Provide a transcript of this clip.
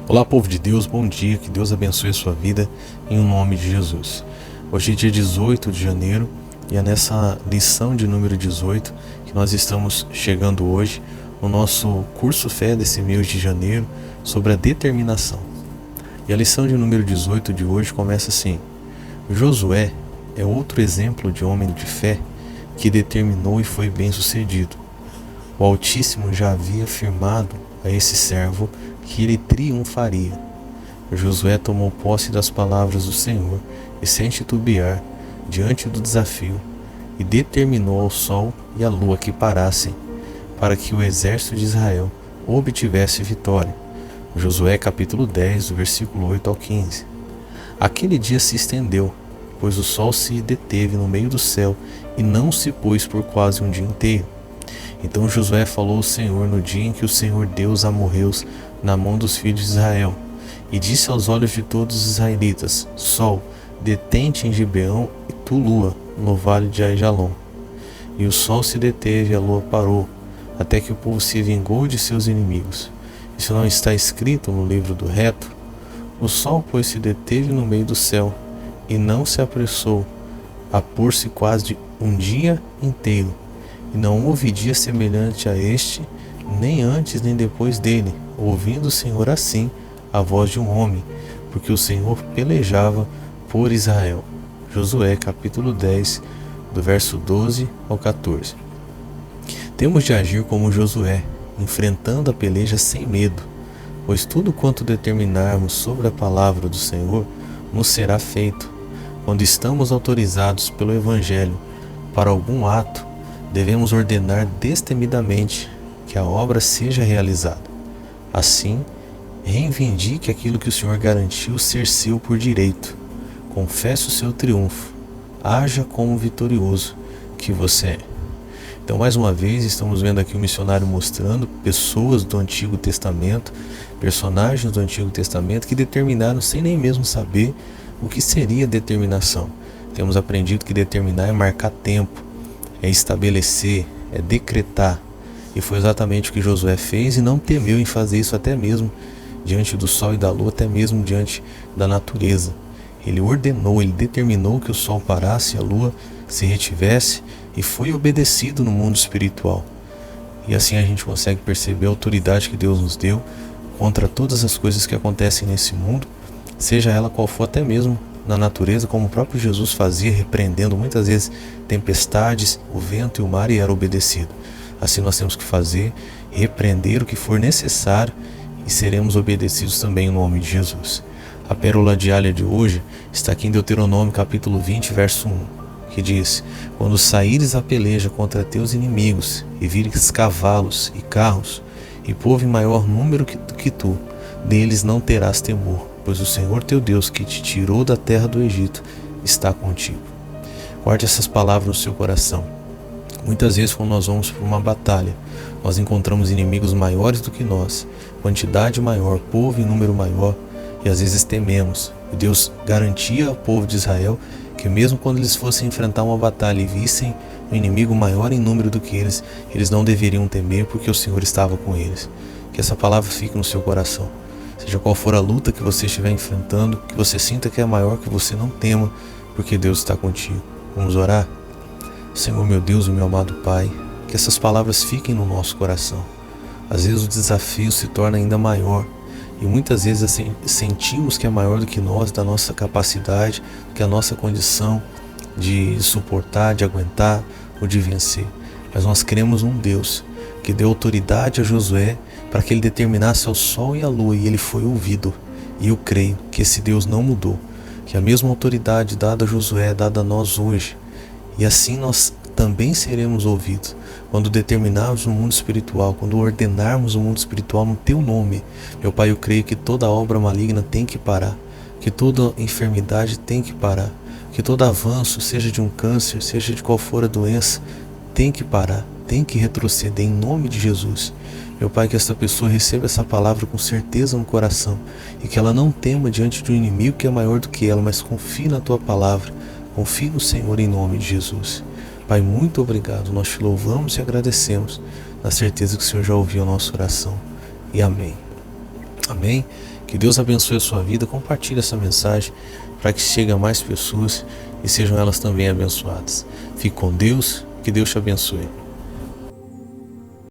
Olá, povo de Deus, bom dia, que Deus abençoe a sua vida em nome de Jesus. Hoje é dia 18 de janeiro e é nessa lição de número 18 que nós estamos chegando hoje no nosso curso fé desse mês de janeiro sobre a determinação. E a lição de número 18 de hoje começa assim: Josué é outro exemplo de homem de fé que determinou e foi bem sucedido. O Altíssimo já havia afirmado a esse servo que ele triunfaria. Josué tomou posse das palavras do Senhor e, sem titubear, diante do desafio, e determinou ao sol e à lua que parassem, para que o exército de Israel obtivesse vitória. Josué capítulo 10, do versículo 8 ao 15. Aquele dia se estendeu, pois o sol se deteve no meio do céu e não se pôs por quase um dia inteiro. Então Josué falou ao Senhor no dia em que o Senhor deu os amorreus na mão dos filhos de Israel, e disse aos olhos de todos os israelitas: Sol, detente em Gibeão, e tu, lua, no vale de Aijalon. E o sol se deteve e a lua parou, até que o povo se vingou de seus inimigos. Isso não está escrito no livro do reto? O sol, pois, se deteve no meio do céu, e não se apressou a pôr-se quase um dia inteiro. E não houve dia semelhante a este, nem antes nem depois dele, ouvindo o Senhor assim a voz de um homem, porque o Senhor pelejava por Israel. Josué capítulo 10, do verso 12 ao 14. Temos de agir como Josué, enfrentando a peleja sem medo, pois tudo quanto determinarmos sobre a palavra do Senhor nos será feito. Quando estamos autorizados pelo Evangelho para algum ato, devemos ordenar destemidamente que a obra seja realizada. Assim, reivindique aquilo que o Senhor garantiu ser seu por direito. Confesse o seu triunfo. Haja como vitorioso que você é. Então, mais uma vez, estamos vendo aqui o missionário mostrando pessoas do Antigo Testamento, personagens do Antigo Testamento que determinaram sem nem mesmo saber o que seria determinação. Temos aprendido que determinar é marcar tempo, é estabelecer, é decretar. E foi exatamente o que Josué fez e não temeu em fazer isso até mesmo diante do sol e da lua, até mesmo diante da natureza. Ele ordenou, ele determinou que o sol parasse e a lua se retivesse e foi obedecido no mundo espiritual. E assim a gente consegue perceber a autoridade que Deus nos deu contra todas as coisas que acontecem nesse mundo, seja ela qual for, até mesmo na natureza, como o próprio Jesus fazia, repreendendo muitas vezes tempestades, o vento e o mar, e era obedecido. Assim nós temos que fazer, repreender o que for necessário, e seremos obedecidos também no nome de Jesus. A pérola diária de hoje está aqui em Deuteronômio capítulo 20, verso 1, que diz: Quando saíres a peleja contra teus inimigos, e vires cavalos e carros, e povo em maior número que tu, deles não terás temor, pois o Senhor teu Deus, que te tirou da terra do Egito, está contigo. Guarde essas palavras no seu coração. Muitas vezes, quando nós vamos para uma batalha, nós encontramos inimigos maiores do que nós, quantidade maior, povo em número maior, e às vezes tememos. E Deus garantia ao povo de Israel que mesmo quando eles fossem enfrentar uma batalha e vissem um inimigo maior em número do que eles não deveriam temer, porque o Senhor estava com eles. Que essa palavra fique no seu coração. Seja qual for a luta que você estiver enfrentando, que você sinta que é maior, que você não tema, porque Deus está contigo. Vamos orar? Senhor, meu Deus e meu amado Pai, que essas palavras fiquem no nosso coração. Às vezes o desafio se torna ainda maior, e muitas vezes assim, sentimos que é maior do que nós, da nossa capacidade, do que a nossa condição de suportar, de aguentar ou de vencer. Mas nós cremos num Deus que deu autoridade a Josué para que ele determinasse ao sol e à lua, e ele foi ouvido. E eu creio que esse Deus não mudou, que a mesma autoridade dada a Josué é dada a nós hoje, e assim nós também seremos ouvidos quando determinarmos no mundo espiritual, quando ordenarmos o mundo espiritual no teu nome. Meu Pai, eu creio que toda obra maligna tem que parar, que toda enfermidade tem que parar, que todo avanço, seja de um câncer, seja de qual for a doença, tem que parar, tem que retroceder em nome de Jesus. Meu Pai, que esta pessoa receba essa palavra com certeza no coração, e que ela não tema diante de um inimigo que é maior do que ela, mas confie na tua palavra, confie no Senhor em nome de Jesus. Pai, muito obrigado, nós te louvamos e agradecemos, na certeza que o Senhor já ouviu a nossa oração. E amém. Amém? Que Deus abençoe a sua vida. Compartilhe essa mensagem para que chegue a mais pessoas e sejam elas também abençoadas. Fique com Deus. Que Deus te abençoe.